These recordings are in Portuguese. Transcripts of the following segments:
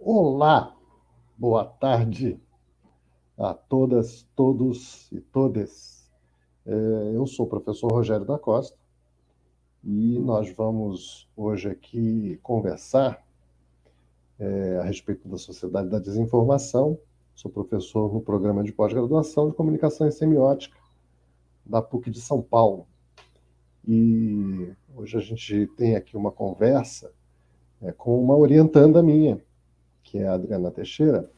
Olá, boa tarde a todas, todos e todas. Eu sou o professor Rogério da Costa e nós vamos hoje aqui conversar a respeito da Sociedade da Desinformação. Sou professor no programa de pós-graduação de Comunicação e Semiótica da PUC de São Paulo. E hoje a gente tem aqui uma conversa com uma orientanda minha, que é a Adriana Teixeira,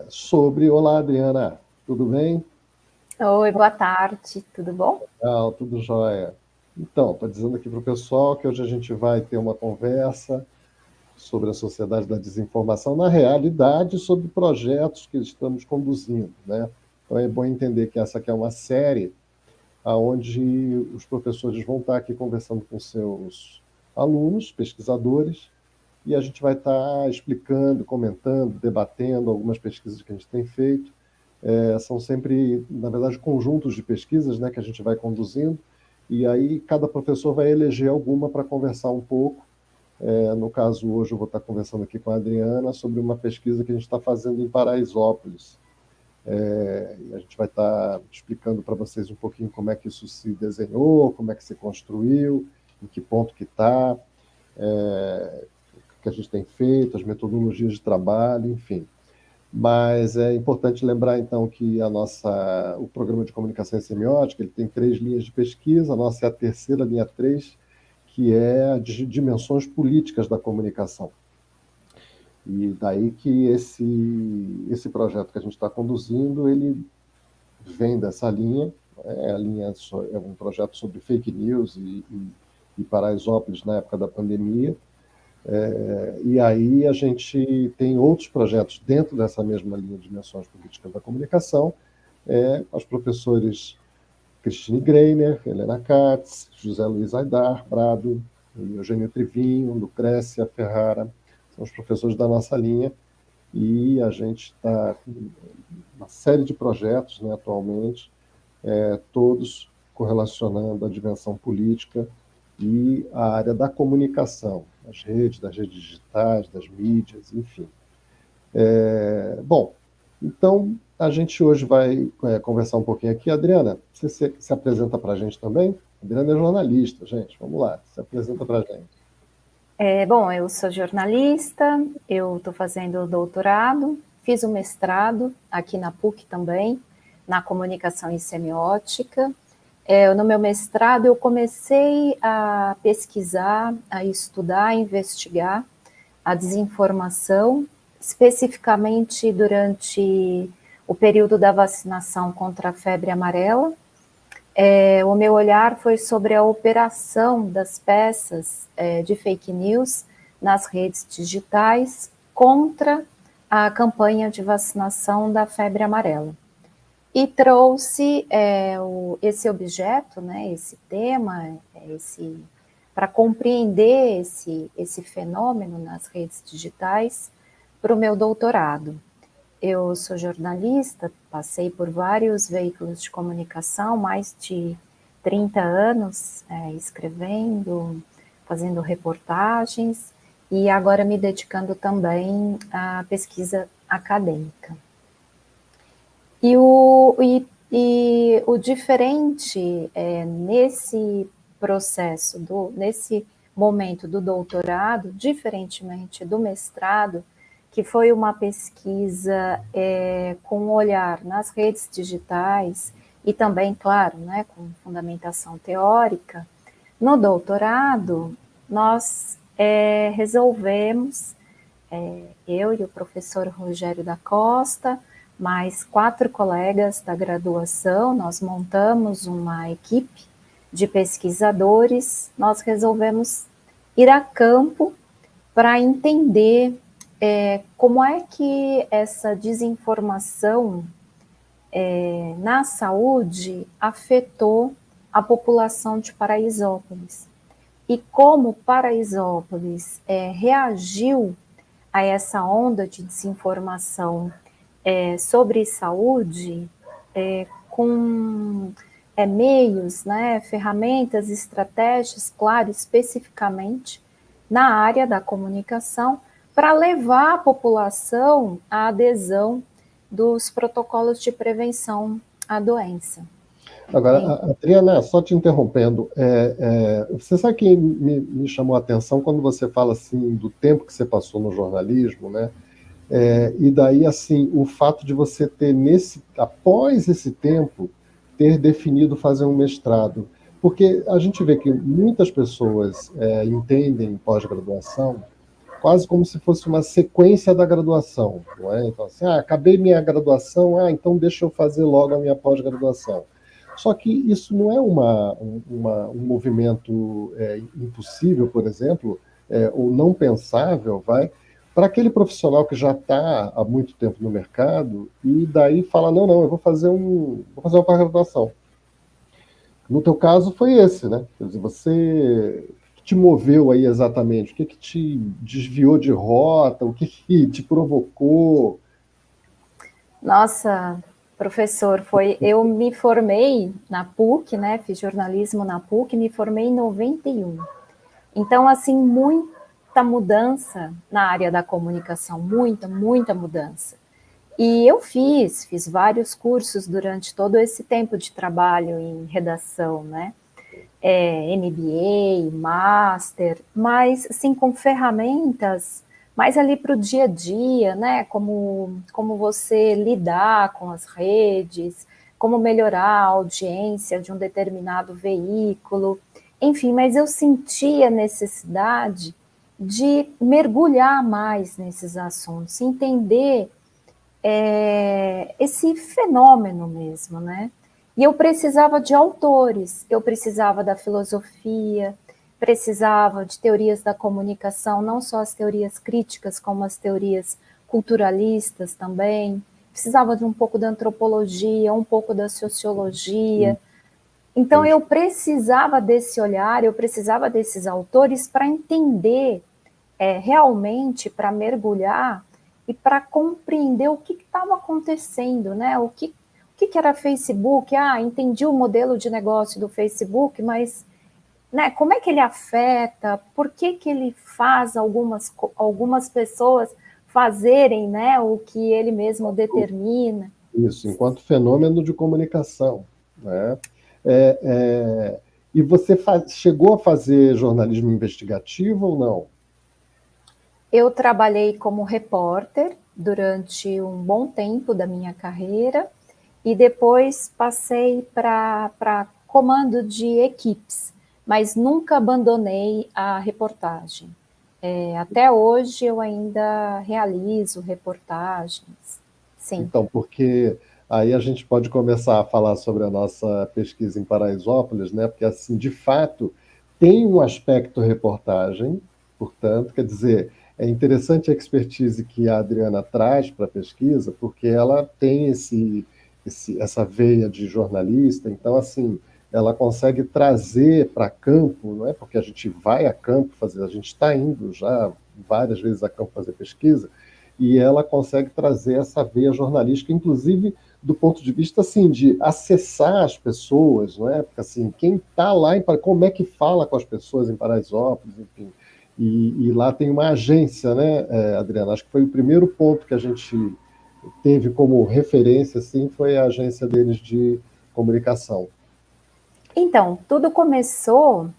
sobre... Olá, Adriana, tudo bem? Oi, boa tarde, tudo bom? Tudo jóia. Então, estou dizendo aqui para o pessoal que hoje a gente vai ter uma conversa sobre a sociedade da desinformação, na realidade, sobre projetos que estamos conduzindo, né? Então é bom entender que essa aqui é uma série onde os professores vão estar aqui conversando com seus alunos, pesquisadores, e a gente vai estar explicando, comentando, debatendo algumas pesquisas que a gente tem feito. São sempre, na verdade, conjuntos de pesquisas, né, que a gente vai conduzindo, e aí cada professor vai eleger alguma para conversar um pouco. No caso, hoje eu vou estar conversando aqui com a Adriana sobre uma pesquisa que a gente está fazendo em Paraisópolis. E a gente vai estar explicando para vocês um pouquinho como é que isso se desenhou, como é que se construiu, em que ponto que está, o que a gente tem feito, as metodologias de trabalho, enfim. Mas é importante lembrar, então, que o programa de comunicação e semiótica ele tem 3 linhas de pesquisa, a nossa é a terceira linha 3, que é a de dimensões políticas da comunicação. E daí que esse projeto que a gente está conduzindo, ele vem dessa linha, é um projeto sobre fake news e Paraisópolis na época da pandemia. E aí a gente tem outros projetos dentro dessa mesma linha de dimensões políticas da comunicação, os professores Cristine Greiner, Helena Katz, José Luiz Aidar, Brado, Eugênio Trivinho, Lucrécia Ferrara, são os professores da nossa linha, e a gente está com uma série de projetos, né, atualmente, todos correlacionando a dimensão política e a área da comunicação, das redes digitais, das mídias, enfim. Bom, então a gente hoje vai conversar um pouquinho aqui. Adriana, você se apresenta para a gente também? A Adriana é jornalista, gente, vamos lá, se apresenta para a gente. Bom, eu sou jornalista, eu estou fazendo doutorado, fiz o mestrado aqui na PUC também, na comunicação e semiótica. No meu mestrado eu comecei a pesquisar, a estudar, a investigar a desinformação, especificamente durante o período da vacinação contra a febre amarela. O meu olhar foi sobre a operação das peças de fake news nas redes digitais contra a campanha de vacinação da febre amarela. E trouxe esse objeto, né, esse tema, para compreender esse fenômeno nas redes digitais para o meu doutorado. Eu sou jornalista, passei por vários veículos de comunicação, mais de 30 anos escrevendo, fazendo reportagens e agora me dedicando também à pesquisa acadêmica. O diferente nesse processo, nesse momento do doutorado, diferentemente do mestrado, que foi uma pesquisa com um olhar nas redes digitais e também, claro, né, com fundamentação teórica, no doutorado nós resolvemos, eu e o professor Rogério da Costa, mais 4 colegas da graduação, nós montamos uma equipe de pesquisadores, nós resolvemos ir a campo para entender como é que essa desinformação na saúde afetou a população de Paraisópolis e como Paraisópolis reagiu a essa onda de desinformação sobre saúde com meios, né, ferramentas, estratégias, claro, especificamente na área da comunicação, para levar a população à adesão dos protocolos de prevenção à doença. Agora, Adriana, só te interrompendo, você sabe que me chamou a atenção quando você fala assim do tempo que você passou no jornalismo, né? E daí, assim, o fato de você ter, após esse tempo, ter definido fazer um mestrado. Porque a gente vê que muitas pessoas entendem pós-graduação quase como se fosse uma sequência da graduação, não é? Então, assim, acabei minha graduação, então deixa eu fazer logo a minha pós-graduação. Só que isso não é um movimento impossível, por exemplo, ou não pensável, para aquele profissional que já está há muito tempo no mercado e daí fala, não, eu vou fazer uma pós-graduação. No teu caso foi esse, né? Quer dizer, o que te moveu aí exatamente? O que te desviou de rota? O que te provocou? Nossa, professor, eu me formei na PUC, né? Fiz jornalismo na PUC, me formei em 91. Então, assim, muita mudança na área da comunicação, muita mudança. E eu fiz vários cursos durante todo esse tempo de trabalho em redação, né? MBA, Master, mas assim, com ferramentas mais ali para o dia a dia, né? Como você lidar com as redes, como melhorar a audiência de um determinado veículo, enfim, mas eu senti a necessidade de mergulhar mais nesses assuntos, entender esse fenômeno mesmo, né? E eu precisava de autores, eu precisava da filosofia, precisava de teorias da comunicação, não só as teorias críticas, como as teorias culturalistas também. Precisava de um pouco da antropologia, um pouco da sociologia. Então, eu precisava desse olhar, eu precisava desses autores para entender realmente, para mergulhar e para compreender o que estava acontecendo, né? O que era Facebook? Entendi o modelo de negócio do Facebook, mas né, como é que ele afeta? Por que ele faz algumas pessoas fazerem, né, o que ele mesmo determina? Isso, enquanto fenômeno de comunicação, né? E você chegou a fazer jornalismo investigativo ou não? Eu trabalhei como repórter durante um bom tempo da minha carreira e depois passei para comando de equipes, mas nunca abandonei a reportagem. Até hoje eu ainda realizo reportagens, sim. Então, porque aí a gente pode começar a falar sobre a nossa pesquisa em Paraisópolis, né? Porque, assim, de fato, tem um aspecto reportagem, portanto, quer dizer, é interessante a expertise que a Adriana traz para a pesquisa, porque ela tem essa veia de jornalista, então, assim, ela consegue trazer para campo, não é? Porque a gente vai a campo fazer, a gente está indo já várias vezes a campo fazer pesquisa, e ela consegue trazer essa veia jornalística, inclusive do ponto de vista assim de acessar as pessoas, não é? Porque assim, quem está lá como é que fala com as pessoas em Paraisópolis, enfim. E lá tem uma agência, né, Adriana? Acho que foi o primeiro ponto que a gente teve como referência, assim, foi a agência deles de comunicação. Então, tudo começou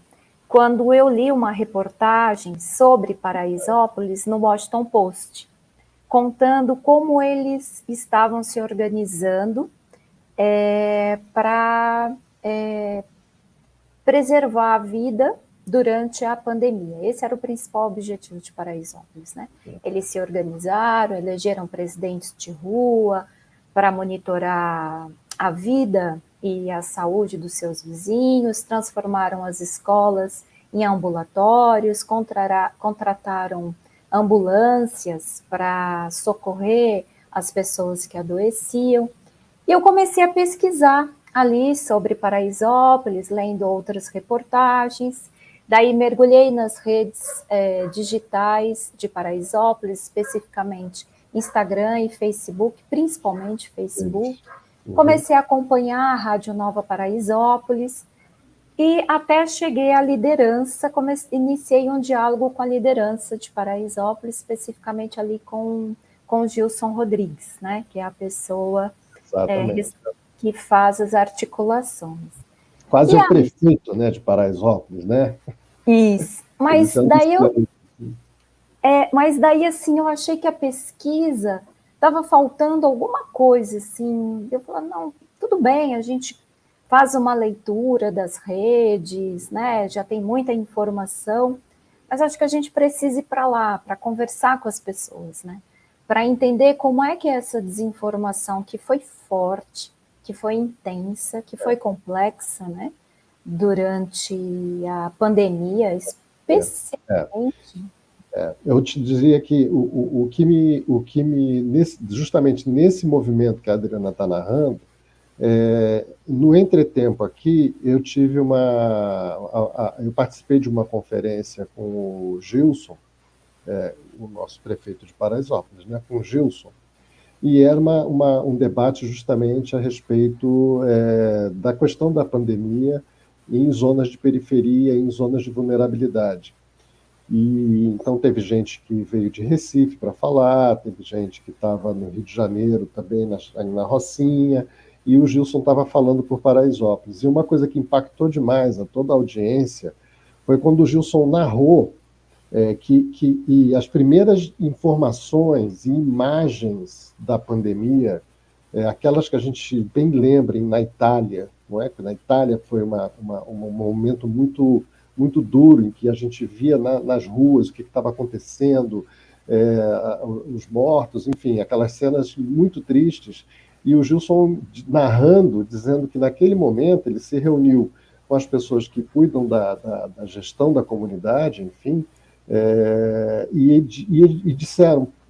quando eu li uma reportagem sobre Paraisópolis no Washington Post, contando como eles estavam se organizando para preservar a vida durante a pandemia. Esse era o principal objetivo de Paraisópolis, né? Eles se organizaram, elegeram presidentes de rua para monitorar a vida e a saúde dos seus vizinhos, transformaram as escolas em ambulatórios, contrataram ambulâncias para socorrer as pessoas que adoeciam. E eu comecei a pesquisar ali sobre Paraisópolis, lendo outras reportagens. Daí mergulhei nas redes digitais de Paraisópolis, especificamente Instagram e Facebook, principalmente Facebook. Comecei a acompanhar a Rádio Nova Paraisópolis E até cheguei à liderança, iniciei um diálogo com a liderança de Paraisópolis, especificamente ali com o Gilson Rodrigues, né, que é a pessoa Exatamente. que faz as articulações. Quase E o aí, prefeito, né, de Paraisópolis, né? isso. Ele se anunciou. Mas daí, assim, eu achei que a pesquisa estava faltando alguma coisa, assim. Eu falei, não, tudo bem, a gente faz uma leitura das redes, né? Já tem muita informação, mas acho que a gente precisa ir para lá, para conversar com as pessoas, né? Para entender como é que essa desinformação que foi forte, que foi intensa, que foi complexa, né? Durante a pandemia, É, é. especialmente. Eu te dizia que justamente nesse movimento que a Adriana está narrando, no entretempo aqui, eu tive eu participei de uma conferência com o Gilson, o nosso prefeito de Paraisópolis, né, com o Gilson, e era um debate justamente a respeito da questão da pandemia em zonas de periferia, em zonas de vulnerabilidade. E então teve gente que veio de Recife para falar, teve gente que estava no Rio de Janeiro também, na Rocinha, e o Gilson estava falando por Paraisópolis. E uma coisa que impactou demais a toda a audiência foi quando o Gilson narrou e as primeiras informações e imagens da pandemia, aquelas que a gente bem lembra na Itália, não é? Que na Itália foi um momento muito duro em que a gente via nas ruas o que estava acontecendo, os mortos, enfim, aquelas cenas muito tristes. E o Gilson narrando, dizendo que naquele momento ele se reuniu com as pessoas que cuidam da gestão da comunidade, enfim,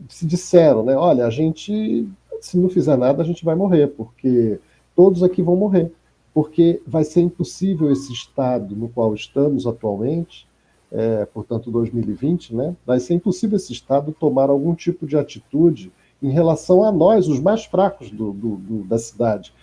se disseram, né? Olha, a gente, se não fizer nada, a gente vai morrer, porque todos aqui vão morrer, porque vai ser impossível esse estado no qual estamos atualmente, portanto 2020, né? Vai ser impossível esse estado tomar algum tipo de atitude em relação a nós, os mais fracos da cidade.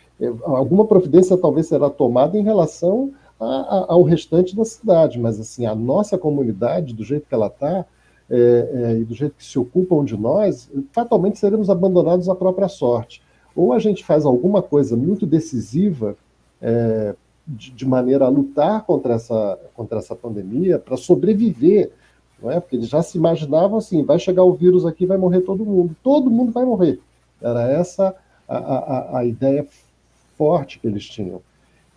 Alguma providência talvez será tomada em relação ao restante da cidade, mas assim, a nossa comunidade, do jeito que ela está, e do jeito que se ocupam de nós, fatalmente seremos abandonados à própria sorte. Ou a gente faz alguma coisa muito decisiva de maneira a lutar contra essa pandemia, para sobreviver, não é? Porque eles já se imaginavam assim, vai chegar o vírus aqui, vai morrer todo mundo vai morrer. Era essa a ideia forte que eles tinham.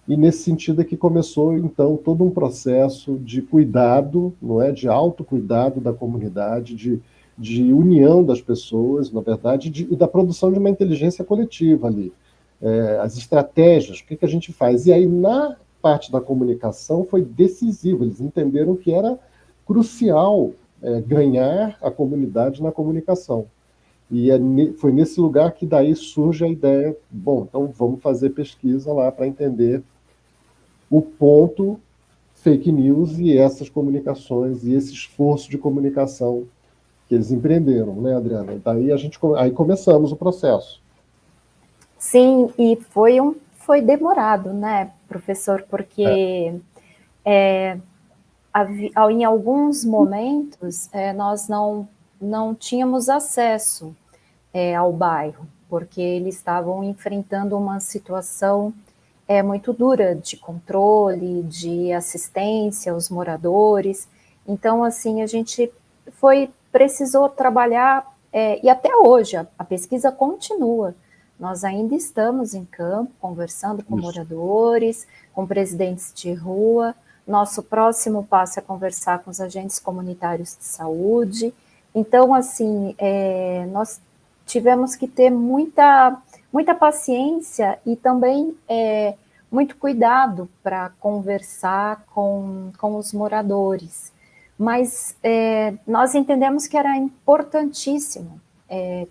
E nesse sentido é que começou, então, todo um processo de cuidado, não é, de autocuidado da comunidade, de união das pessoas, na verdade, e da produção de uma inteligência coletiva ali. As estratégias, o que a gente faz? E aí, na parte da comunicação, foi decisivo. Eles entenderam que era crucial ganhar a comunidade na comunicação. E foi nesse lugar que daí surge a ideia, bom, então vamos fazer pesquisa lá para entender o ponto fake news e essas comunicações e esse esforço de comunicação que eles empreenderam, né, Adriana? Daí aí começamos o processo. Sim, e foi demorado, né, professor, porque em alguns momentos nós não tínhamos acesso ao bairro, porque eles estavam enfrentando uma situação muito dura de controle, de assistência aos moradores. Então, assim, a gente precisou trabalhar, e até hoje a pesquisa continua. Nós ainda estamos em campo, conversando com moradores, com presidentes de rua. Nosso próximo passo é conversar com os agentes comunitários de saúde. Então, assim, nós tivemos que ter muita paciência e também muito cuidado para conversar com os moradores. Mas nós entendemos que era importantíssimo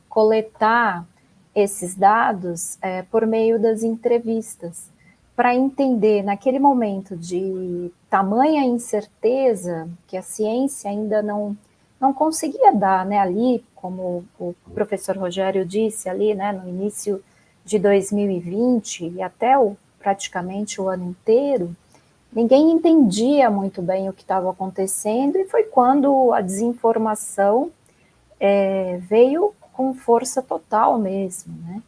coletar esses dados por meio das entrevistas, para entender naquele momento de tamanha incerteza que a ciência ainda não conseguia dar, né, ali, como o professor Rogério disse ali, né, no início de 2020 e até praticamente o ano inteiro, ninguém entendia muito bem o que estava acontecendo, e foi quando a desinformação veio com força total mesmo, né?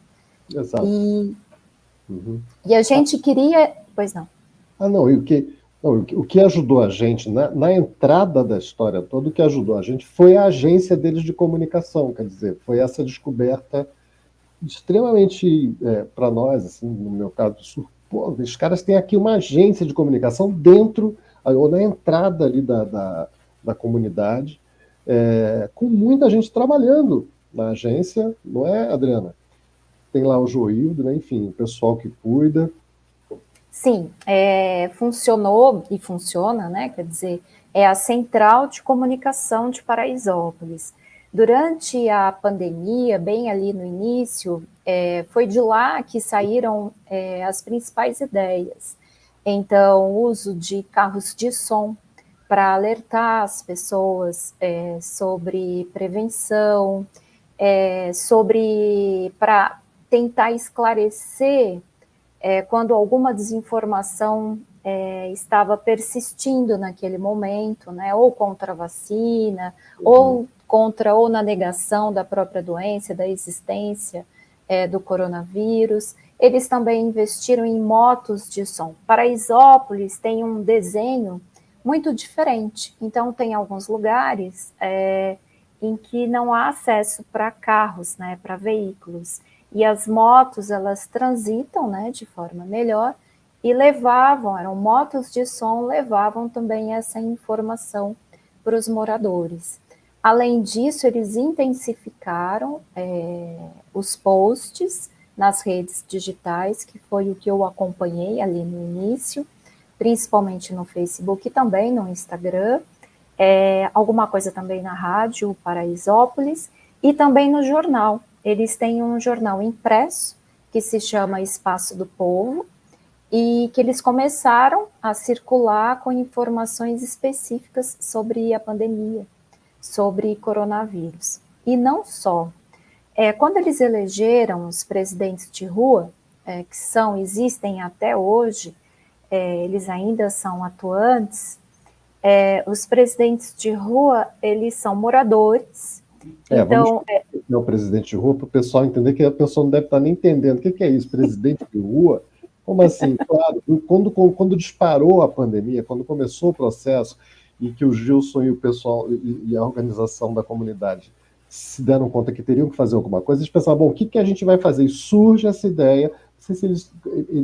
Exato. E a gente queria... Pois não. Não, o que ajudou a gente na entrada da história toda, o que ajudou a gente foi a agência deles de comunicação, quer dizer, foi essa descoberta extremamente, para nós, assim, no meu caso, pô, os caras têm aqui uma agência de comunicação dentro, ou na entrada ali da comunidade, com muita gente trabalhando na agência, não é, Adriana? Tem lá o Joildo, né? Enfim, o pessoal que cuida. Sim, funcionou e funciona, né? Quer dizer, é a Central de Comunicação de Paraisópolis. Durante a pandemia, bem ali no início, foi de lá que saíram as principais ideias. Então, o uso de carros de som para alertar as pessoas sobre prevenção, para tentar esclarecer quando alguma desinformação estava persistindo naquele momento, né, ou contra a vacina, ou na negação da própria doença, da existência do coronavírus. Eles também investiram em motos de som. Paraisópolis tem um desenho muito diferente, então tem alguns lugares em que não há acesso para carros, né, para veículos. E as motos, elas transitam, né, de forma melhor, e eram motos de som, levavam também essa informação para os moradores. Além disso, eles intensificaram os posts nas redes digitais, que foi o que eu acompanhei ali no início, principalmente no Facebook e também no Instagram, alguma coisa também na rádio Paraisópolis e também no jornal. Eles têm um jornal impresso que se chama Espaço do Povo e que eles começaram a circular com informações específicas sobre a pandemia, sobre coronavírus. E não só. Quando eles elegeram os presidentes de rua, que existem até hoje, eles ainda são atuantes, os presidentes de rua, eles são moradores. Então, vamos o presidente de rua para o pessoal entender que a pessoa não deve estar nem entendendo. O que é isso, presidente de rua? Como assim? Claro, quando disparou a pandemia, quando começou o processo, e que o Gilson e o pessoal e a organização da comunidade se deram conta que teriam que fazer alguma coisa, eles pensaram, bom, o que a gente vai fazer? E surge essa ideia, não sei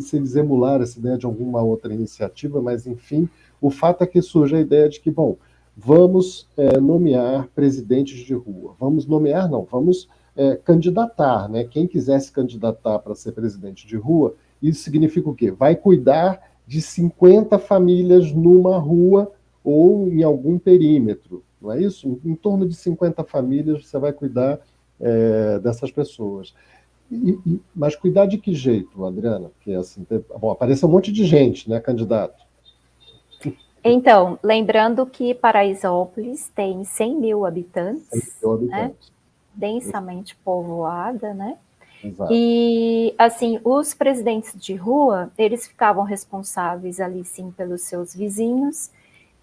se eles emularam essa ideia de alguma outra iniciativa, mas enfim, o fato é que surge a ideia de que, bom, vamos nomear presidentes de rua. Vamos nomear, não, vamos candidatar, né? Quem quiser se candidatar para ser presidente de rua, isso significa o quê? Vai cuidar de 50 famílias numa rua ou em algum perímetro, não é isso? Em torno de 50 famílias você vai cuidar dessas pessoas. Mas cuidar de que jeito, Adriana? Porque assim, bom, aparece um monte de gente, né, candidato? Então, lembrando que Paraisópolis tem 100 mil habitantes, 100 mil habitantes. Né? Densamente povoada, né? Exato. E, assim, os presidentes de rua, eles ficavam responsáveis ali, sim, pelos seus vizinhos,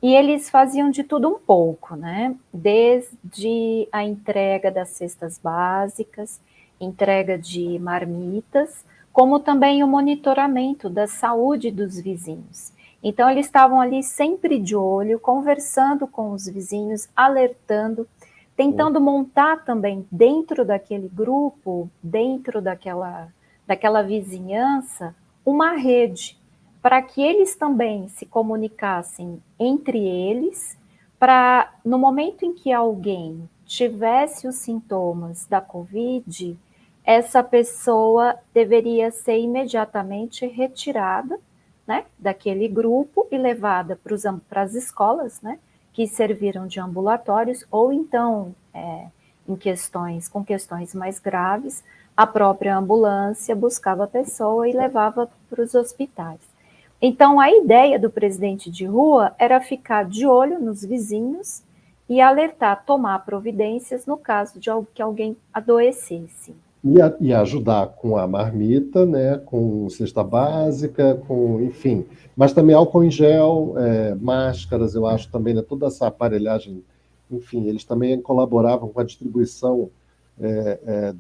e eles faziam de tudo um pouco, né? Desde a entrega das cestas básicas, entrega de marmitas, como também o monitoramento da saúde dos vizinhos. Então, eles estavam ali sempre de olho, conversando com os vizinhos, alertando, tentando montar também dentro daquele grupo, dentro daquela vizinhança, uma rede, para que eles também se comunicassem entre eles, para no momento em que alguém tivesse os sintomas da Covid, essa pessoa deveria ser imediatamente retirada, né, daquele grupo e levada para as escolas, né, que serviram de ambulatórios, ou então, com questões mais graves, a própria ambulância buscava a pessoa e levava para os hospitais. Então, a ideia do presidente de rua era ficar de olho nos vizinhos e alertar, tomar providências no caso de que alguém adoecesse. E ajudar com a marmita, né, com cesta básica, com, enfim. Mas também álcool em gel, máscaras, eu acho também, né, toda essa aparelhagem, enfim, eles também colaboravam com a distribuição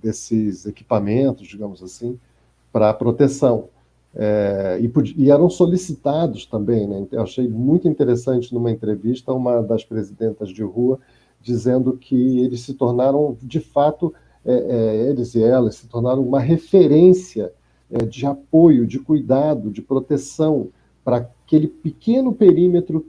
desses equipamentos, digamos assim, para proteção. E eram solicitados também, né? Eu achei muito interessante numa entrevista uma das presidentas de rua dizendo que eles se tornaram, de fato, eles e elas se tornaram uma referência de apoio, de cuidado, de proteção para aquele pequeno perímetro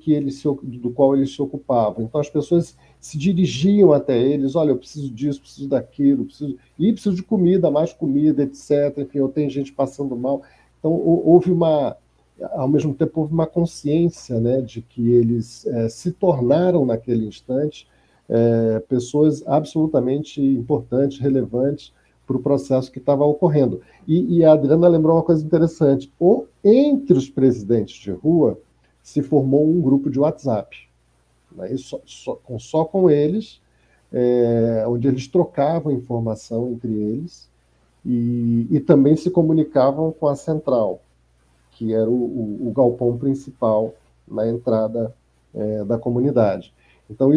do qual eles se ocupavam. Então as pessoas se dirigiam até eles, olha, eu preciso disso, preciso daquilo, preciso de comida, mais comida, etc. Enfim, eu tenho gente passando mal. Então ao mesmo tempo houve uma consciência, né, de que eles se tornaram naquele instante pessoas absolutamente importantes, relevantes para o processo que estava ocorrendo. E a Adriana lembrou uma coisa interessante: entre os presidentes de rua se formou um grupo de WhatsApp, né, só com eles, onde eles trocavam informação entre eles e também se comunicavam com a central, que era o galpão principal na entrada da comunidade. Então,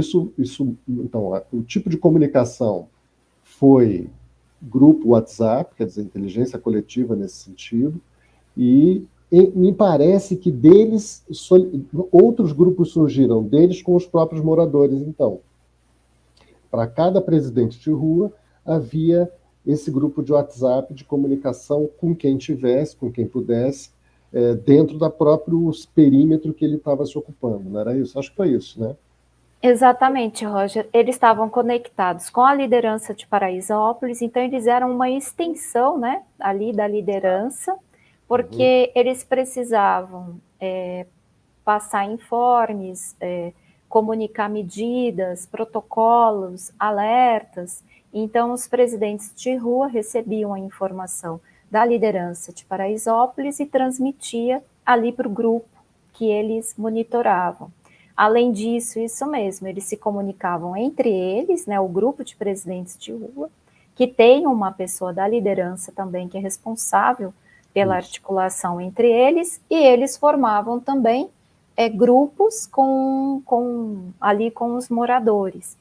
então, o tipo de comunicação foi grupo WhatsApp, quer dizer, inteligência coletiva nesse sentido, e me parece que deles outros grupos surgiram, deles com os próprios moradores. Então, para cada presidente de rua havia esse grupo de WhatsApp de comunicação com quem tivesse, com quem pudesse, dentro da próprio perímetro que ele estava se ocupando, não era isso? Acho que foi isso, né? Exatamente, Roger. Eles estavam conectados com a liderança de Paraisópolis, então eles eram uma extensão, né, ali da liderança, porque eles precisavam passar informes, comunicar medidas, protocolos, alertas. Então, os presidentes de rua recebiam a informação da liderança de Paraisópolis e transmitia ali para o grupo que eles monitoravam. Além disso, isso mesmo, eles se comunicavam entre eles, né, o grupo de presidentes de rua, que tem uma pessoa da liderança também que é responsável pela articulação entre eles, e eles formavam também grupos ali com os moradores.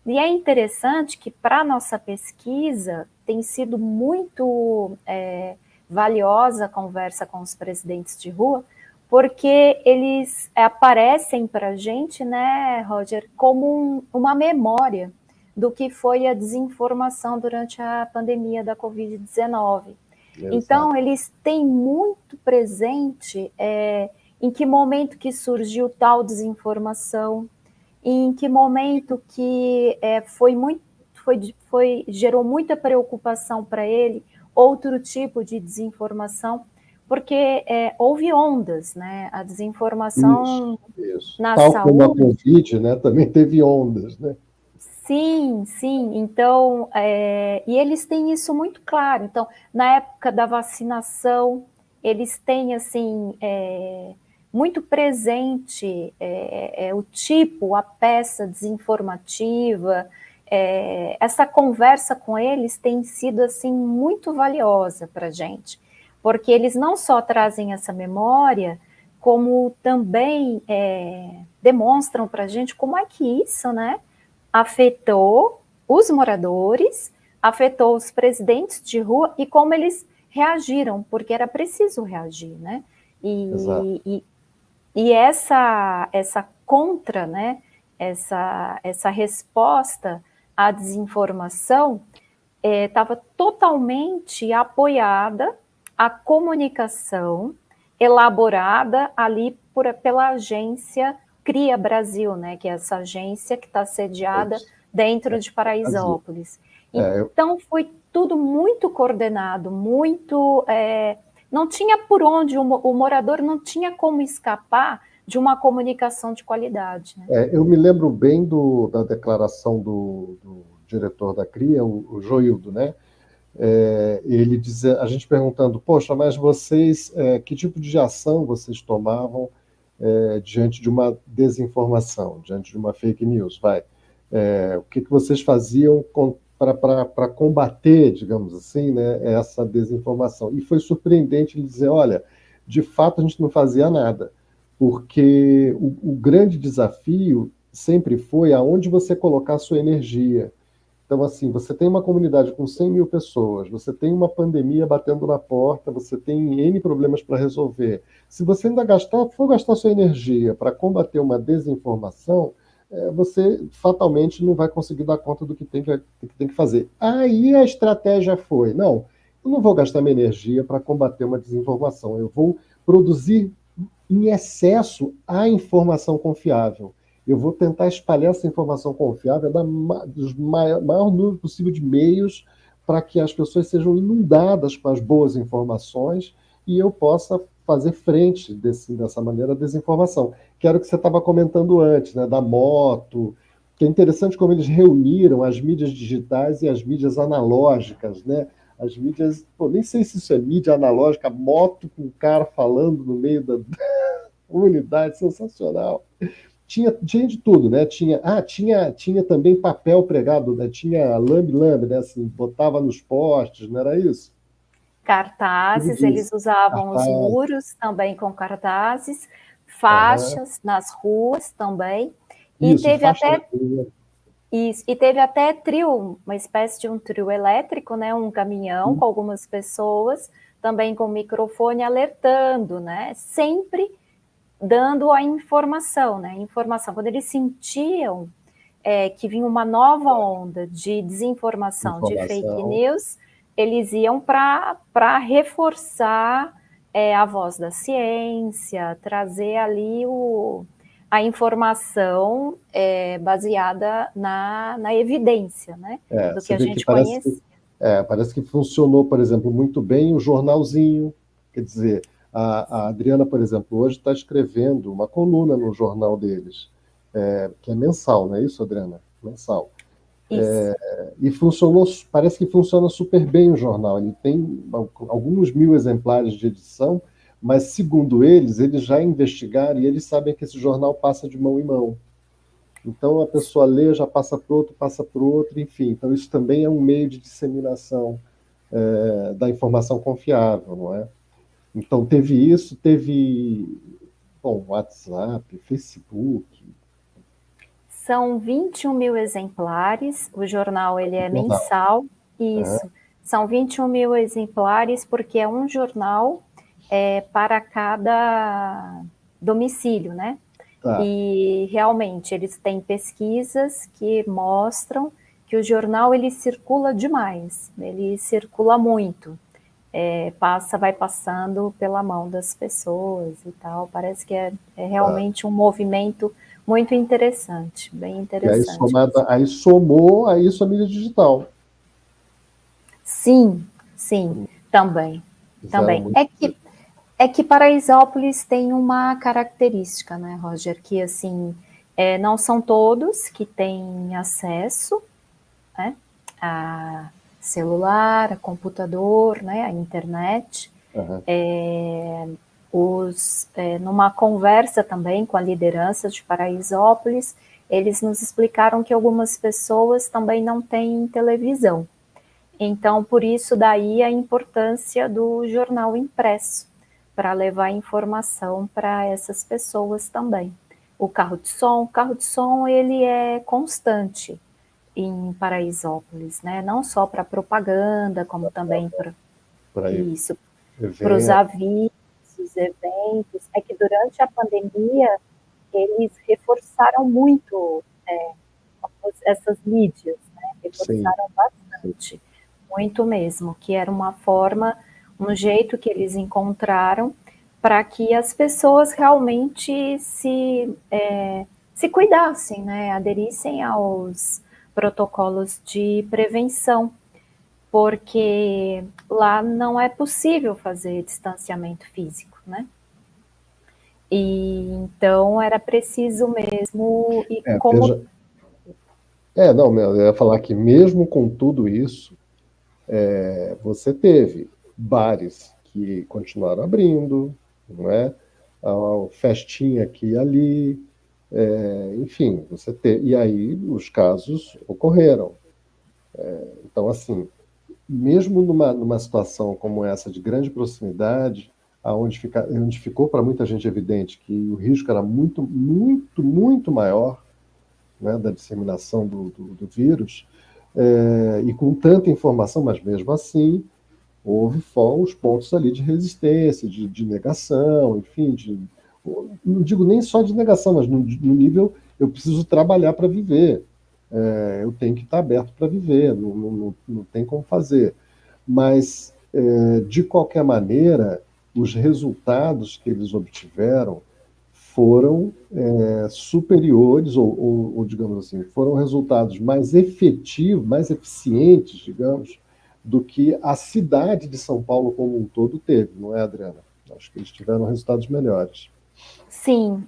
E é interessante que para a nossa pesquisa tem sido muito valiosa a conversa com os presidentes de rua, porque eles aparecem para a gente, né, Roger, como uma memória do que foi a desinformação durante a pandemia da Covid-19. Então, eles têm muito presente em que momento que surgiu tal desinformação, em que momento que gerou muita preocupação para ele, outro tipo de desinformação, porque houve ondas, né? A desinformação isso. na Tal saúde. como a Covid, né? Também teve ondas, né? Sim, sim. Então, e eles têm isso muito claro. Então, na época da vacinação, eles têm assim muito presente o tipo, a peça desinformativa. Essa conversa com eles tem sido assim muito valiosa para a gente, porque eles não só trazem essa memória, como também demonstram para a gente como é que isso, né, afetou os moradores, afetou os presidentes de rua e como eles reagiram, porque era preciso reagir, né? E essa contra, né? Essa resposta à desinformação estava totalmente apoiada à comunicação elaborada ali pela agência CRIA Brasil, né, que é essa agência que está sediada dentro de Paraisópolis. Então, foi tudo muito coordenado, muito... não tinha por onde, o morador não tinha como escapar de uma comunicação de qualidade. Né? Eu me lembro bem da declaração do diretor da CRIA, o Joildo, né? Ele dizia, a gente perguntando, poxa, mas vocês, que tipo de ação vocês tomavam diante de uma desinformação, diante de uma fake news, o que vocês faziam para combater, digamos assim, né, essa desinformação. E foi surpreendente ele dizer, olha, de fato a gente não fazia nada, porque o grande desafio sempre foi aonde você colocar a sua energia. Então, assim, você tem uma comunidade com 100 mil pessoas, você tem uma pandemia batendo na porta, você tem N problemas para resolver. Se você ainda for gastar sua energia para combater uma desinformação, você fatalmente não vai conseguir dar conta do que tem que fazer. Aí a estratégia foi: não, eu não vou gastar minha energia para combater uma desinformação, eu vou produzir em excesso a informação confiável. Eu vou tentar espalhar essa informação confiável dos maior número possível de meios para que as pessoas sejam inundadas com as boas informações e eu possa fazer frente dessa maneira à desinformação. Que era o que você estava comentando antes, né, da moto, que é interessante como eles reuniram as mídias digitais e as mídias analógicas, né? As mídias, pô, nem sei se isso é mídia analógica, moto com o cara falando no meio da unidade, sensacional. Tinha de tudo, né? Tinha também papel pregado, né? Tinha lambe-lambe, né? Assim, botava nos postes, não era isso? Tudo Cartazes, eles disso. usavam os Cartaz, muros também com cartazes, aham. faixas nas ruas também, e Isso, teve faixa na até rua. isso, e teve até trio, uma espécie de um trio elétrico, né, um caminhão com algumas pessoas, também com microfone alertando, né, sempre dando a informação, né, informação. Quando eles sentiam que vinha uma nova onda de desinformação, de fake Informação. news, eles iam para reforçar a voz da ciência, trazer ali a informação baseada na evidência, né? Do que Você a vê que gente conhece. parece que funcionou, por exemplo, muito bem o jornalzinho. Quer dizer, a Adriana, por exemplo, hoje está escrevendo uma coluna no jornal deles, que é mensal, não é isso, Adriana? Mensal. Isso. E funcionou, parece que funciona super bem o jornal. Ele tem alguns mil exemplares de edição, mas segundo eles já investigaram e eles sabem que esse jornal passa de mão em mão. Então a pessoa lê, já passa para o outro, enfim. Então isso também é um meio de disseminação da informação confiável, não é? Então teve isso, teve bom, WhatsApp, Facebook, São 21 mil exemplares, o jornal ele é jornal. mensal, Aham, isso. São 21 mil exemplares, porque é um jornal para cada domicílio, né? tá. E realmente eles têm pesquisas que mostram que o jornal ele circula demais, ele circula muito, vai passando pela mão das pessoas e tal. Parece que é Tá. realmente um movimento muito interessante, bem E aí, interessante. aí somou a isso a mídia digital. Sim, sim, também, Fizeram também. muito. É que Paraisópolis tem uma característica, né, Roger, que assim, não são todos que têm acesso, né, a celular, a computador, né, a internet. Aham. Numa conversa também com a liderança de Paraisópolis, eles nos explicaram que algumas pessoas também não têm televisão. Então, por isso daí a importância do jornal impresso, para levar informação para essas pessoas também. O carro de som ele é constante em Paraisópolis, né? Não só para propaganda, como também para Para isso, para os evento. avisos, eventos. É que durante a pandemia eles reforçaram muito essas mídias, né? Sim, Reforçaram sim. bastante, muito mesmo, que era uma forma, um jeito que eles encontraram para que as pessoas realmente se cuidassem, né? Aderissem aos protocolos de prevenção, porque lá não é possível fazer distanciamento físico, né? E então era preciso mesmo, e como Veja. Não, eu ia falar que mesmo com tudo isso, você teve bares que continuaram abrindo, não é? A festinha aqui e ali, enfim, e aí os casos ocorreram. Então, assim, mesmo numa situação como essa de grande proximidade, onde ficou para muita gente evidente que o risco era muito, muito, muito maior, né, da disseminação do vírus, e com tanta informação, mas mesmo assim, houve os pontos ali de resistência, de negação, enfim, não digo nem só de negação, mas no nível eu preciso trabalhar para viver, eu tenho que estar aberto para viver, não tem como fazer. Mas, de qualquer maneira, os resultados que eles obtiveram foram superiores, ou, digamos assim, foram resultados mais efetivos, mais eficientes, digamos, do que a cidade de São Paulo como um todo teve, não é, Adriana? Acho que eles tiveram resultados melhores. Sim,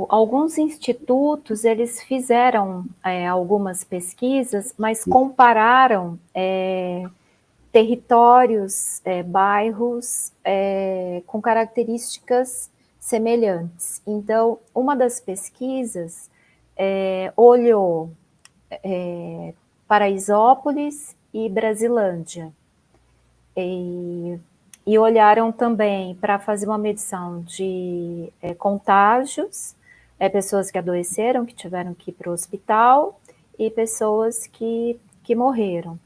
alguns institutos eles fizeram algumas pesquisas, mas compararam territórios, bairros com características semelhantes. Então, uma das pesquisas olhou Paraisópolis e Brasilândia. E olharam também para fazer uma medição de contágios, pessoas que adoeceram, que tiveram que ir para o hospital, e pessoas que morreram.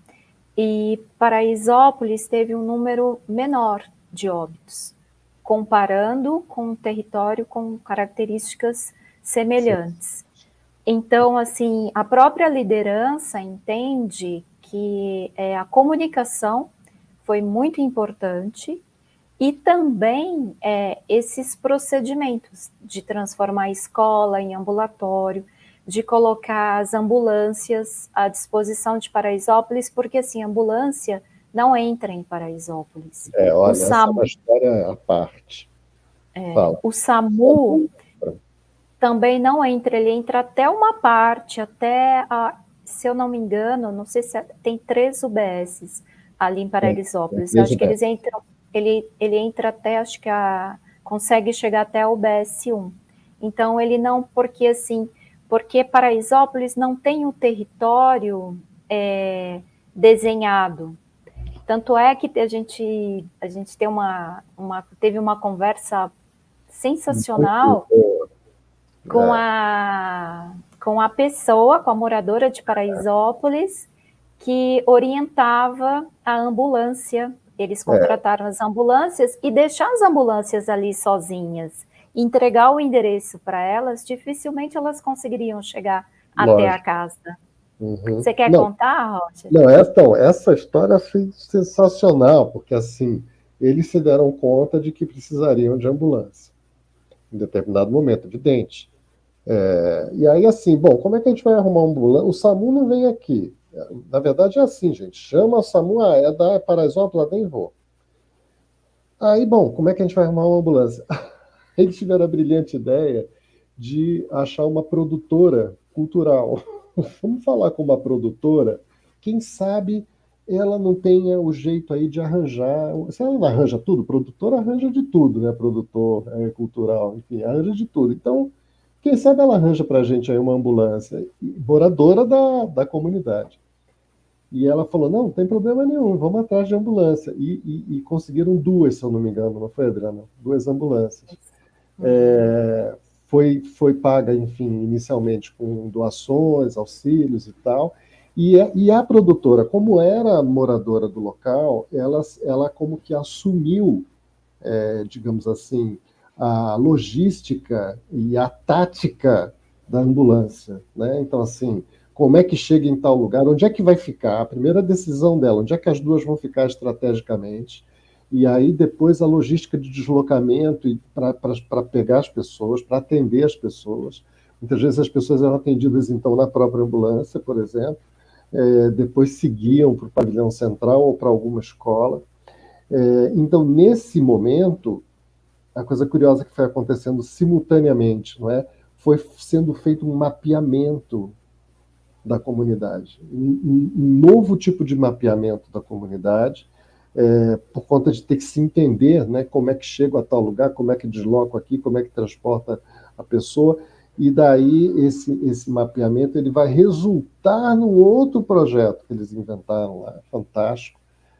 E Paraisópolis teve um número menor de óbitos, comparando com um território com características semelhantes. Então, assim, a própria liderança entende que a comunicação foi muito importante e também esses procedimentos de transformar a escola em ambulatório, de colocar as ambulâncias à disposição de Paraisópolis, porque assim, a ambulância não entra em Paraisópolis. Olha, essa é uma história à parte. Fala. O SAMU também não entra, ele entra até uma parte, se eu não me engano, não sei se tem 3 UBSs ali em Paraisópolis. Acho que eles entram, ele entra até, acho que consegue chegar até o UBS-1. Então, ele não, porque Paraisópolis não tem um território desenhado. Tanto é que a gente teve uma conversa sensacional com a pessoa, com a moradora de Paraisópolis, que orientava a ambulância. Eles contrataram as ambulâncias e deixar as ambulâncias ali sozinhas, entregar o endereço para elas, dificilmente elas conseguiriam chegar até a casa. Uhum. Você quer contar, Roger? Não, essa história foi sensacional, porque assim, eles se deram conta de que precisariam de ambulância em determinado momento, evidente. E aí, assim, bom, como é que a gente vai arrumar uma ambulância? O SAMU não vem aqui. Na verdade é assim, gente, chama o SAMU, é da Paraisópolis, lá nem vou. Aí, bom, como é que a gente vai arrumar uma ambulância? Eles tiveram a brilhante ideia de achar uma produtora cultural. Vamos falar com uma produtora, quem sabe ela não tenha o jeito aí de arranjar. Se ela não arranja tudo, produtor arranja de tudo, né? Produtor cultural, enfim, arranja de tudo. Então, quem sabe ela arranja para a gente aí uma ambulância, moradora da comunidade. E ela falou, não tem problema nenhum, vamos atrás de ambulância. E conseguiram 2, se eu não me engano, não foi, Adriana? 2 ambulâncias. Foi paga, enfim, inicialmente com doações, auxílios e tal. E a produtora, como era moradora do local, ela como que assumiu, digamos assim, a logística e a tática da ambulância, né? Então, assim, como é que chega em tal lugar, onde é que vai ficar, a primeira decisão dela, onde é que as duas vão ficar estrategicamente, e aí depois a logística de deslocamento para pegar as pessoas, para atender as pessoas. Muitas vezes as pessoas eram atendidas, então, na própria ambulância, por exemplo, depois seguiam para o pavilhão central ou para alguma escola. Então, nesse momento, a coisa curiosa que foi acontecendo simultaneamente, não é? Foi sendo feito um mapeamento da comunidade, um novo tipo de mapeamento da comunidade, por conta de ter que se entender, né, como é que chego a tal lugar, como é que desloco aqui, como é que transporta a pessoa, e daí esse mapeamento ele vai resultar no outro projeto que eles inventaram lá, fantástico,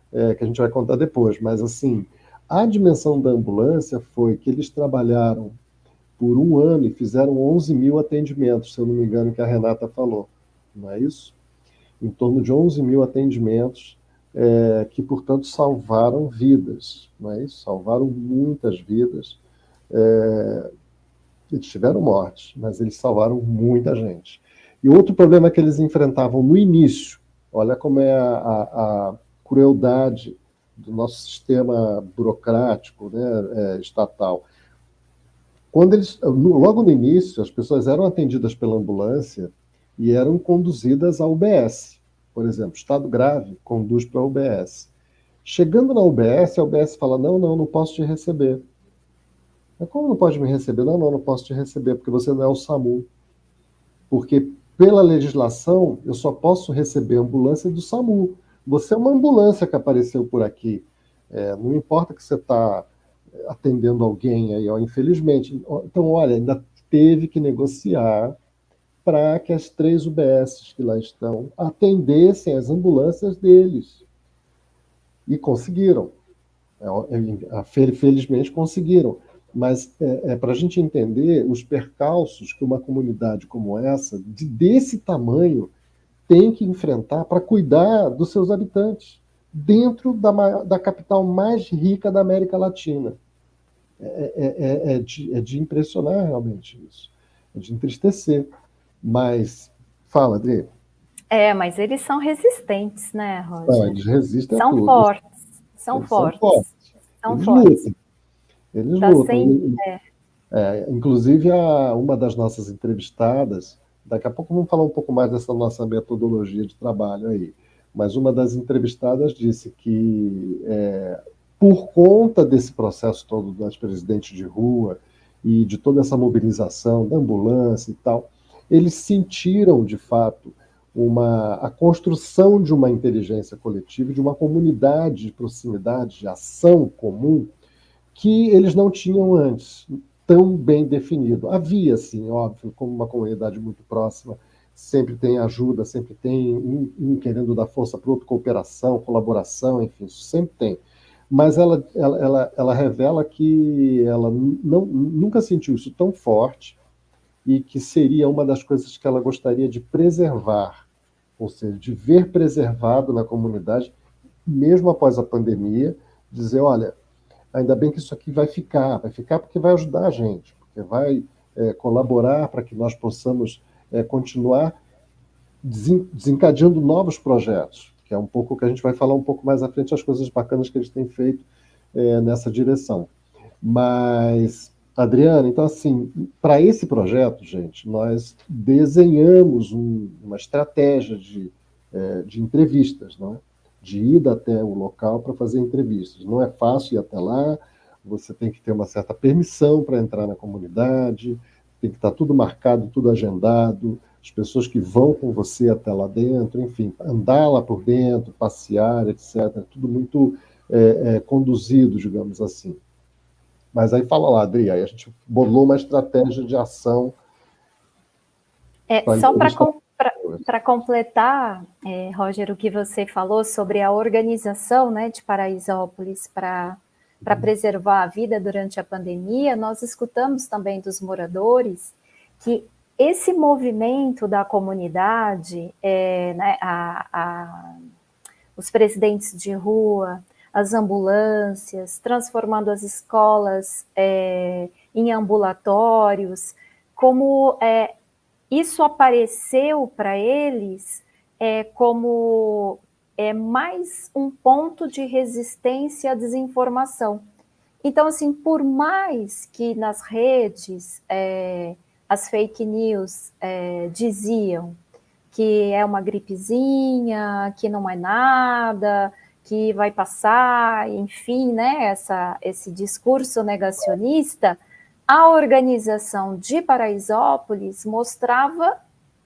que a gente vai contar depois, mas assim, a dimensão da ambulância foi que eles trabalharam por um ano e fizeram 11 mil atendimentos, se eu não me engano, que a Renata falou, não é isso? Em torno de 11 mil atendimentos, que, portanto, salvaram vidas, não é isso? Salvaram muitas vidas. Eles tiveram mortes, mas eles salvaram muita gente. E outro problema que eles enfrentavam no início, olha como é a crueldade do nosso sistema burocrático, né, estatal. Quando logo no início, as pessoas eram atendidas pela ambulância e eram conduzidas à UBS. Por exemplo, estado grave, conduz para a UBS. Chegando na UBS, a UBS fala: não posso te receber. Mas como não pode me receber? Não posso te receber, porque você não é o SAMU. Porque, pela legislação, eu só posso receber a ambulância do SAMU. Você é uma ambulância que apareceu por aqui. Não importa que você está atendendo alguém aí, ó, infelizmente. Então, olha, ainda teve que negociar para que as 3 UBSs que lá estão atendessem as ambulâncias deles. E conseguiram. Felizmente conseguiram. Mas para a gente entender os percalços que uma comunidade como essa, desse tamanho, tem que enfrentar para cuidar dos seus habitantes, dentro da capital mais rica da América Latina. De impressionar realmente isso, é de entristecer. Mas, fala, Adri. Mas eles são resistentes, né, Não, Roger? eles resistem a São tudo. fortes, são Eles são fortes, fortes. são Eles fortes. lutam. Eles Tá lutam. sem... Inclusive, uma das nossas entrevistadas, daqui a pouco vamos falar um pouco mais dessa nossa metodologia de trabalho aí, mas uma das entrevistadas disse que, por conta desse processo todo das presidentes de rua e de toda essa mobilização da ambulância e tal, eles sentiram, de fato, a construção de uma inteligência coletiva, de uma comunidade de proximidade, de ação comum, que eles não tinham antes, tão bem definido. Havia, sim, óbvio, como uma comunidade muito próxima, sempre tem ajuda, sempre tem um querendo dar força para o outro, cooperação, colaboração, enfim, isso sempre tem. Mas ela revela que ela nunca sentiu isso tão forte e que seria uma das coisas que ela gostaria de preservar, ou seja, de ver preservado na comunidade, mesmo após a pandemia, dizer, olha, ainda bem que isso aqui vai ficar porque vai ajudar a gente, porque vai colaborar para que nós possamos continuar desencadeando novos projetos, que é um pouco o que a gente vai falar um pouco mais à frente, as coisas bacanas que eles têm feito nessa direção. Mas, Adriana, então assim, para esse projeto, gente, nós desenhamos uma estratégia de entrevistas, não é? De ida até o local para fazer entrevistas. Não é fácil ir até lá, você tem que ter uma certa permissão para entrar na comunidade, tem que estar tudo marcado, tudo agendado, as pessoas que vão com você até lá dentro, enfim, andar lá por dentro, passear, etc. Tudo muito conduzido, digamos assim. Mas aí fala lá, Adri, aí a gente bolou uma estratégia de ação. Só para completar, Roger, o que você falou sobre a organização, né, de Paraisópolis para preservar a vida durante a pandemia, nós escutamos também dos moradores que esse movimento da comunidade, né, os presidentes de rua, as ambulâncias, transformando as escolas em ambulatórios, como isso apareceu para eles como mais um ponto de resistência à desinformação. Então, assim, por mais que nas redes as fake news diziam que é uma gripezinha, que não é nada, que vai passar, enfim, né, esse discurso negacionista, a organização de Paraisópolis mostrava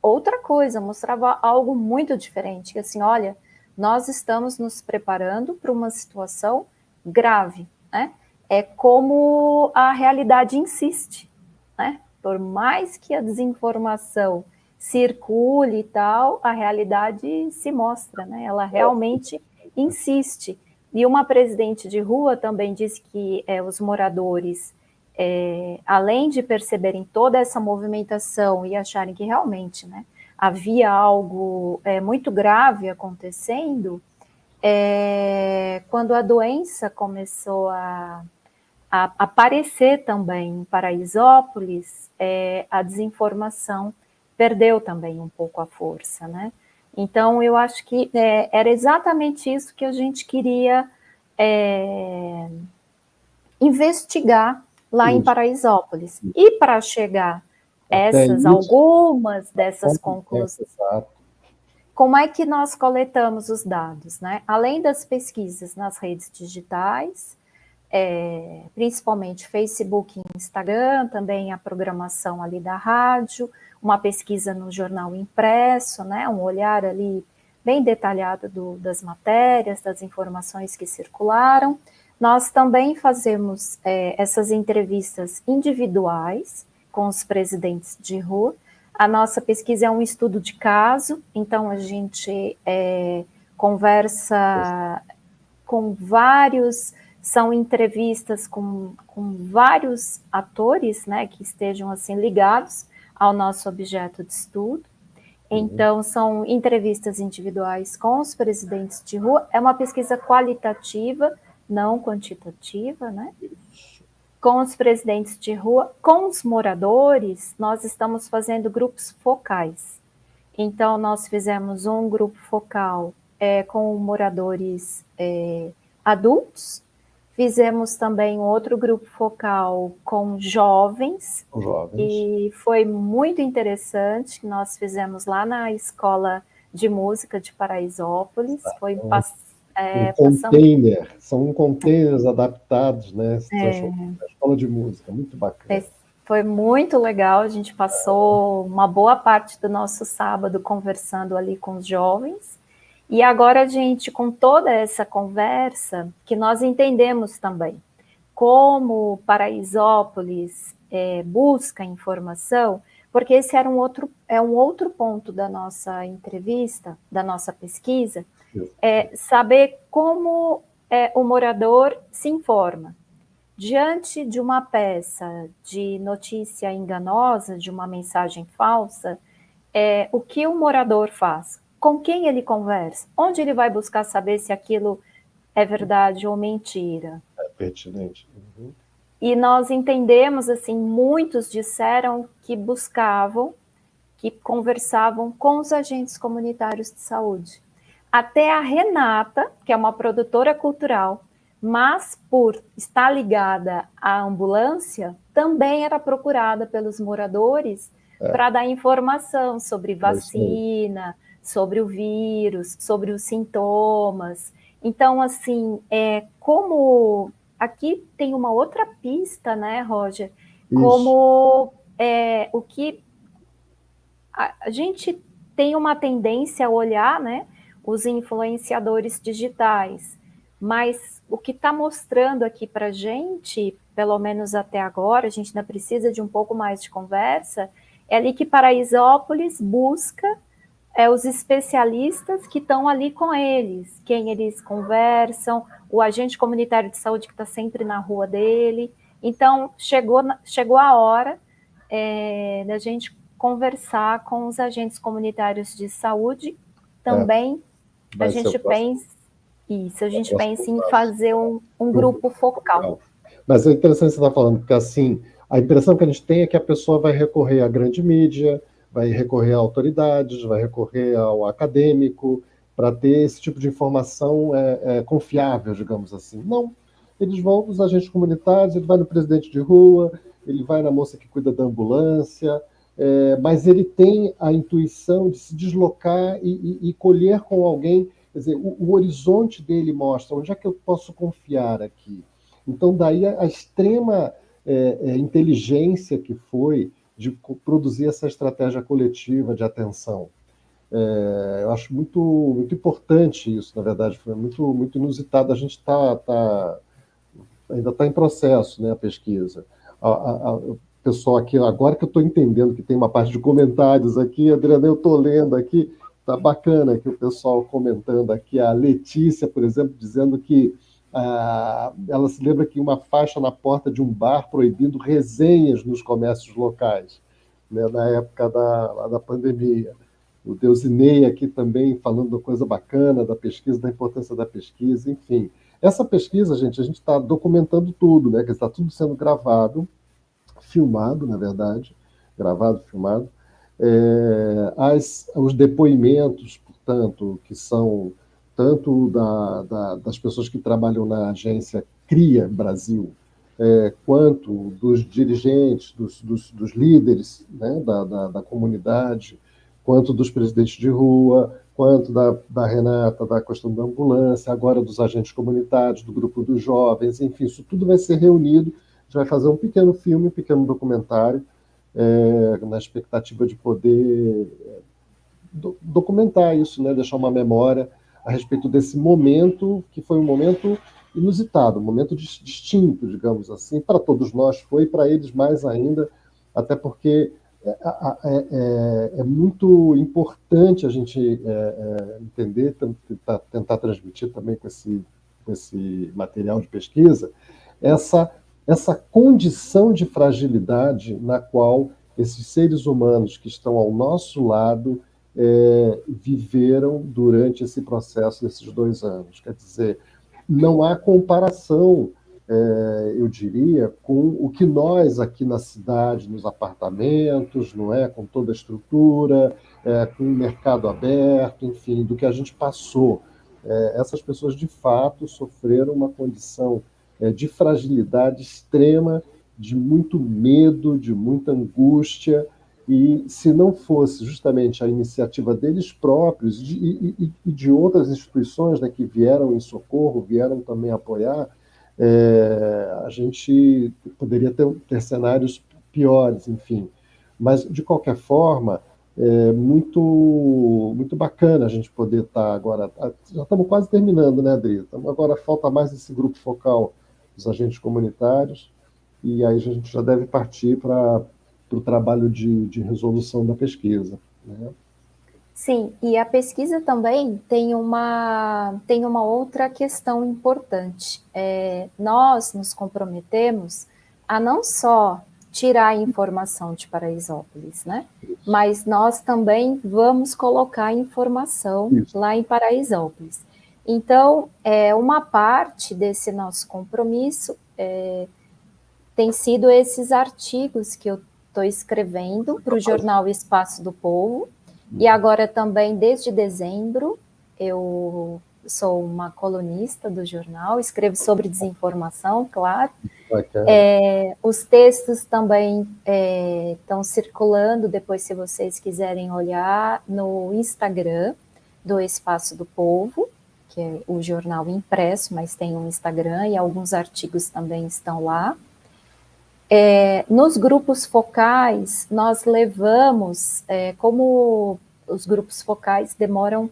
outra coisa, mostrava algo muito diferente, que assim, olha, nós estamos nos preparando para uma situação grave, né? É como a realidade insiste, né? Por mais que a desinformação circule e tal, a realidade se mostra, né? Ela realmente insiste. E uma presidente de rua também disse que os moradores, além de perceberem toda essa movimentação e acharem que realmente, né, havia algo muito grave acontecendo, quando a doença começou a aparecer também em Paraisópolis, a desinformação perdeu também um pouco a força, né? Então, eu acho que era exatamente isso que a gente queria investigar lá em Paraisópolis. E para chegar algumas dessas conclusões, como é que nós coletamos os dados, né? Além das pesquisas nas redes digitais, principalmente Facebook e Instagram, também a programação ali da rádio, uma pesquisa no jornal impresso, né, um olhar ali bem detalhado das matérias, das informações que circularam. Nós também fazemos essas entrevistas individuais com os presidentes de rua. A nossa pesquisa é um estudo de caso, então a gente conversa com vários... São entrevistas com vários atores, né, que estejam assim ligados ao nosso objeto de estudo. Então, são entrevistas individuais com os presidentes de rua. É uma pesquisa qualitativa, não quantitativa, né? Com os presidentes de rua, com os moradores, nós estamos fazendo grupos focais. Então, nós fizemos um grupo focal com moradores adultos. Fizemos também outro grupo focal com jovens, e foi muito interessante, nós fizemos lá na Escola de Música de Paraisópolis, são containers adaptados, né, na Escola de Música, muito bacana. Foi muito legal, a gente passou uma boa parte do nosso sábado conversando ali com os jovens. E agora a gente, com toda essa conversa, que nós entendemos também como Paraisópolis busca informação, porque esse era um outro ponto da nossa entrevista, da nossa pesquisa, saber como o morador se informa. Diante de uma peça de notícia enganosa, de uma mensagem falsa, o que o morador faz? Com quem ele conversa? Onde ele vai buscar saber se aquilo é verdade ou mentira? É pertinente. E nós entendemos, assim, muitos disseram que buscavam, que conversavam com os agentes comunitários de saúde. Até a Renata, que é uma produtora cultural, mas por estar ligada à ambulância, também era procurada pelos moradores para dar informação sobre vacina, sobre o vírus, sobre os sintomas. Então, assim, como aqui tem uma outra pista, né, Roger? Como o que a gente tem uma tendência a olhar, né, os influenciadores digitais, mas o que está mostrando aqui para a gente, pelo menos até agora, a gente ainda precisa de um pouco mais de conversa, é ali que Paraisópolis busca os especialistas que estão ali com eles, quem eles conversam, o agente comunitário de saúde que está sempre na rua dele. Então, chegou a hora da gente conversar com os agentes comunitários de saúde. Também a gente pensa em fazer um grupo focal. Mas é interessante você estar falando, porque assim, a impressão que a gente tem é que a pessoa vai recorrer à grande mídia, vai recorrer a autoridades, vai recorrer ao acadêmico, para ter esse tipo de informação confiável, digamos assim. Não, eles vão nos agentes comunitários, ele vai no presidente de rua, ele vai na moça que cuida da ambulância, mas ele tem a intuição de se deslocar e colher com alguém, quer dizer, o horizonte dele mostra onde é que eu posso confiar aqui. Então, daí a extrema inteligência que foi de produzir essa estratégia coletiva de atenção. Eu acho muito, muito importante isso, na verdade, foi muito, muito inusitado. A gente ainda está em processo, né, a pesquisa. pessoal aqui, agora que eu estou entendendo que tem uma parte de comentários aqui, Adriana, eu estou lendo aqui, tá bacana que o pessoal comentando aqui, a Letícia, por exemplo, dizendo que ela se lembra que uma faixa na porta de um bar proibindo resenhas nos comércios locais, né, na época da pandemia. O Deusinei aqui também falando uma coisa bacana da pesquisa, da importância da pesquisa, enfim. Essa pesquisa, gente, a gente está documentando tudo, né? Que está tudo sendo gravado, filmado, na verdade, gravado, filmado. Os depoimentos, portanto, que são tanto das pessoas que trabalham na agência CRIA Brasil, quanto dos dirigentes, dos líderes, né, da comunidade, quanto dos presidentes de rua, quanto da Renata, da questão da ambulância, agora dos agentes comunitários, do grupo dos jovens, enfim, isso tudo vai ser reunido. A gente vai fazer um pequeno filme, um pequeno documentário, na expectativa de poder documentar isso, né, deixar uma memória a respeito desse momento, que foi um momento inusitado, um momento distinto, digamos assim, para todos nós foi, para eles mais ainda, até porque é muito importante a gente entender, tentar transmitir também com esse material de pesquisa, essa condição de fragilidade na qual esses seres humanos que estão ao nosso lado viveram durante esse processo desses 2 anos. Quer dizer, não há comparação, eu diria, com o que nós aqui na cidade, nos apartamentos, não é, com toda a estrutura, com o mercado aberto, enfim, do que a gente passou. Essas pessoas, de fato, sofreram uma condição de fragilidade extrema, de muito medo, de muita angústia, e se não fosse justamente a iniciativa deles próprios e de outras instituições, né, que vieram em socorro, vieram também apoiar, a gente poderia ter cenários piores, enfim. Mas, de qualquer forma, é muito bacana a gente poder estar agora. Já estamos quase terminando, né, Adri? Agora falta mais esse grupo focal dos agentes comunitários, e aí a gente já deve partir para o trabalho de resolução da pesquisa, né? Sim, e a pesquisa também tem uma outra questão importante. Nós nos comprometemos a não só tirar a informação de Paraisópolis, né? Mas nós também vamos colocar a informação lá em Paraisópolis. Então, uma parte desse nosso compromisso tem sido esses artigos que eu estou escrevendo para o jornal Espaço do Povo, e agora também, desde dezembro, eu sou uma colunista do jornal, escrevo sobre desinformação, claro. Os textos também estão circulando, depois, se vocês quiserem olhar, no Instagram do Espaço do Povo, que é o jornal impresso, mas tem um Instagram, e alguns artigos também estão lá. Nos grupos focais, nós levamos, como os grupos focais demoram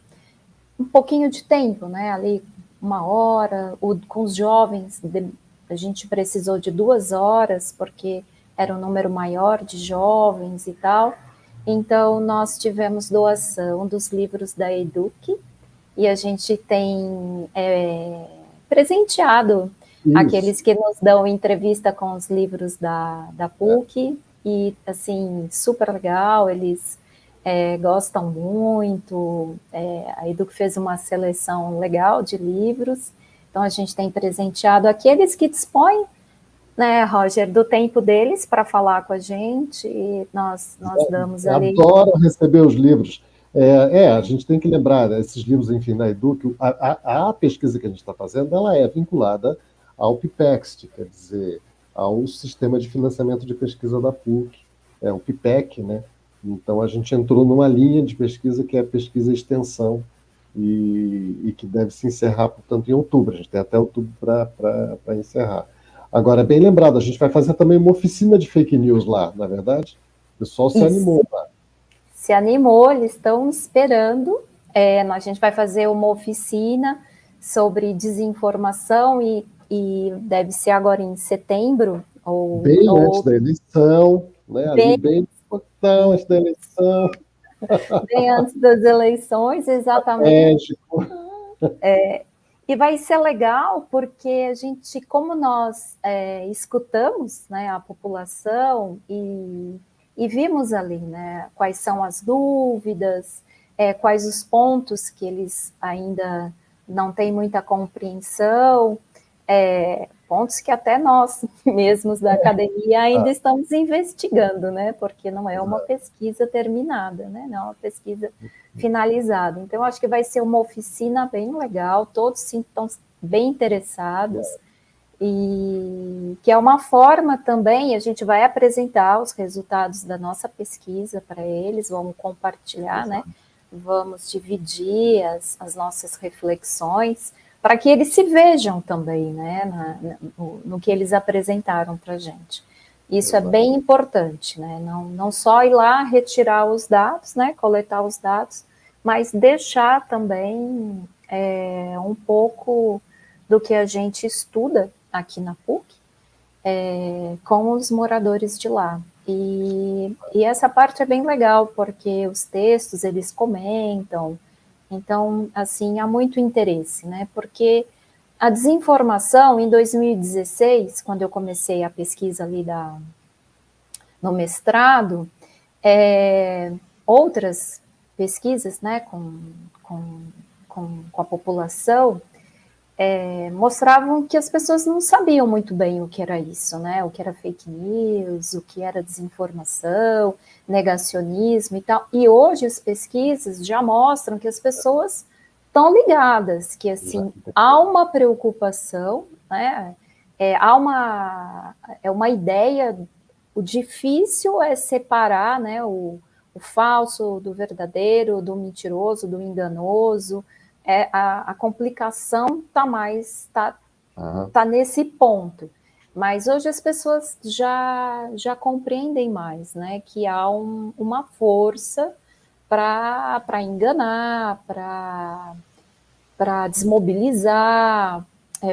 um pouquinho de tempo, né? Ali 1 hora, com os jovens, a gente precisou de 2 horas, porque era um número maior de jovens e tal. Então, nós tivemos doação dos livros da Eduque, e a gente tem presenteado aqueles que nos dão entrevista com os livros da PUC, e, assim, super legal, eles gostam muito, a Eduque fez uma seleção legal de livros, então a gente tem presenteado aqueles que dispõem, né, Roger, do tempo deles para falar com a gente, e nós damos ali. Adoro receber os livros. A gente tem que lembrar, né, esses livros, enfim, na Eduque, a pesquisa que a gente está fazendo, ela é vinculada ao PIPEXT, quer dizer, ao Sistema de Financiamento de Pesquisa da PUC, o PIPEC, né? Então, a gente entrou numa linha de pesquisa que é a pesquisa extensão, e que deve se encerrar, portanto, em outubro. A gente tem até outubro para encerrar. Agora, bem lembrado, a gente vai fazer também uma oficina de fake news lá, na verdade? O pessoal se animou lá. Se animou, eles estão esperando. A gente vai fazer uma oficina sobre desinformação, e deve ser agora em setembro, Bem antes da eleição, né? Ali bem antes da eleição. Bem antes das eleições, exatamente. E vai ser legal porque a gente, como nós escutamos, né, a população e vimos ali, né, quais são as dúvidas, quais os pontos que eles ainda não têm muita compreensão, pontos que até nós mesmos da academia ainda estamos investigando, né, porque não é uma pesquisa terminada, né, não é uma pesquisa finalizada. Então, acho que vai ser uma oficina bem legal, todos sim, estão bem interessados, e que é uma forma também, a gente vai apresentar os resultados da nossa pesquisa para eles, vamos compartilhar, né? Vamos dividir as nossas reflexões, para que eles se vejam também, né, no que eles apresentaram para a gente. Isso é bem importante, né? Não só ir lá retirar os dados, né, coletar os dados, mas deixar também um pouco do que a gente estuda aqui na PUC com os moradores de lá. E essa parte é bem legal, porque os textos, eles comentam, então, assim, há muito interesse, né? Porque a desinformação, em 2016, quando eu comecei a pesquisa ali no mestrado, outras pesquisas, né, com a população, mostravam que as pessoas não sabiam muito bem o que era isso, né, o que era fake news, o que era desinformação, negacionismo e tal, e hoje as pesquisas já mostram que as pessoas estão ligadas, que, assim, há uma preocupação, né, há uma ideia. O difícil é separar, né, o falso do verdadeiro, do mentiroso, do enganoso. A complicação tá nesse ponto. Mas hoje as pessoas já compreendem mais, né, que há uma força para enganar, para desmobilizar,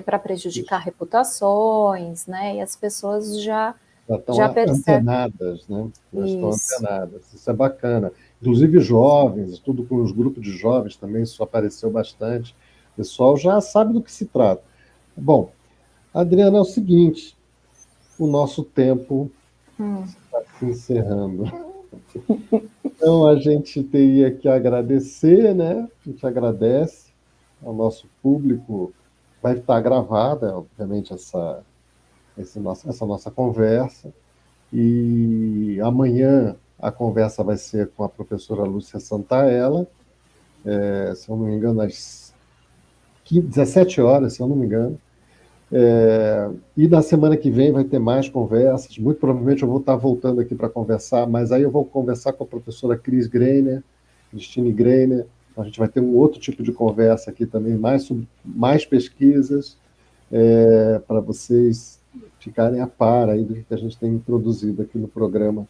para prejudicar reputações, né, e as pessoas já estão percebe. antenadas, né? Já estão antenadas. Isso é bacana. Inclusive jovens, tudo com os grupos de jovens também, isso apareceu bastante. O pessoal já sabe do que se trata. Bom, Adriana, é o seguinte, o nosso tempo está se encerrando. Então, a gente teria que agradecer, né? A gente agradece ao nosso público. Vai estar gravada, obviamente, essa nossa conversa. E amanhã a conversa vai ser com a professora Lúcia Santaella, se eu não me engano, às 17 horas, se eu não me engano. E na semana que vem vai ter mais conversas. Muito provavelmente eu vou estar voltando aqui para conversar, mas aí eu vou conversar com a professora Cristine Greiner. A gente vai ter um outro tipo de conversa aqui também, mais pesquisas, para vocês ficarem a par aí do que a gente tem introduzido aqui no programa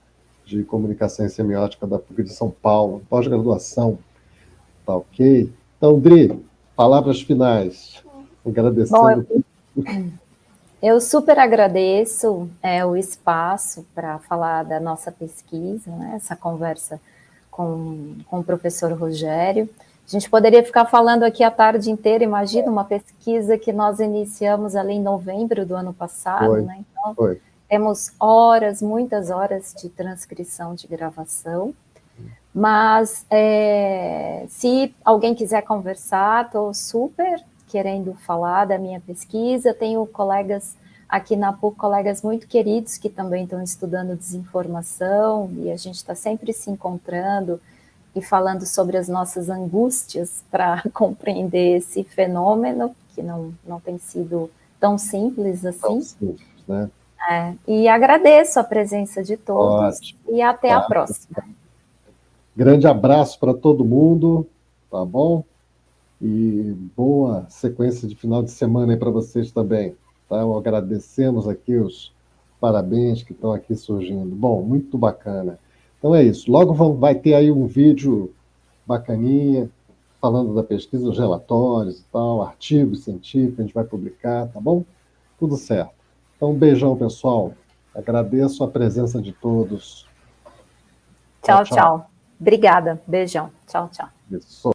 de comunicação e semiótica da PUC de São Paulo, pós-graduação. Tá ok? Então, Dri, palavras finais. Agradecendo. Eu super agradeço o espaço para falar da nossa pesquisa, né, essa conversa com o professor Rogério. A gente poderia ficar falando aqui a tarde inteira, imagina, uma pesquisa que nós iniciamos ali em novembro do ano passado, né? Então, temos muitas horas de transcrição de gravação, mas se alguém quiser conversar, estou super querendo falar da minha pesquisa. Tenho colegas aqui na PUC, colegas muito queridos que também estão estudando desinformação, e a gente está sempre se encontrando e falando sobre as nossas angústias para compreender esse fenômeno, que não tem sido tão simples assim. Tão simples, né? E agradeço a presença de todos. Ótimo. E até a próxima. Grande abraço para todo mundo, tá bom? E boa sequência de final de semana aí para vocês também. Tá? Agradecemos aqui os parabéns que estão aqui surgindo. Bom, muito bacana. Então é isso. Logo vai ter aí um vídeo bacaninha, falando da pesquisa, os relatórios e tal, artigos científicos, a gente vai publicar, tá bom? Tudo certo. Então, um beijão, pessoal. Agradeço a presença de todos. Tchau, tchau. Obrigada. Beijão. Tchau, tchau. Isso.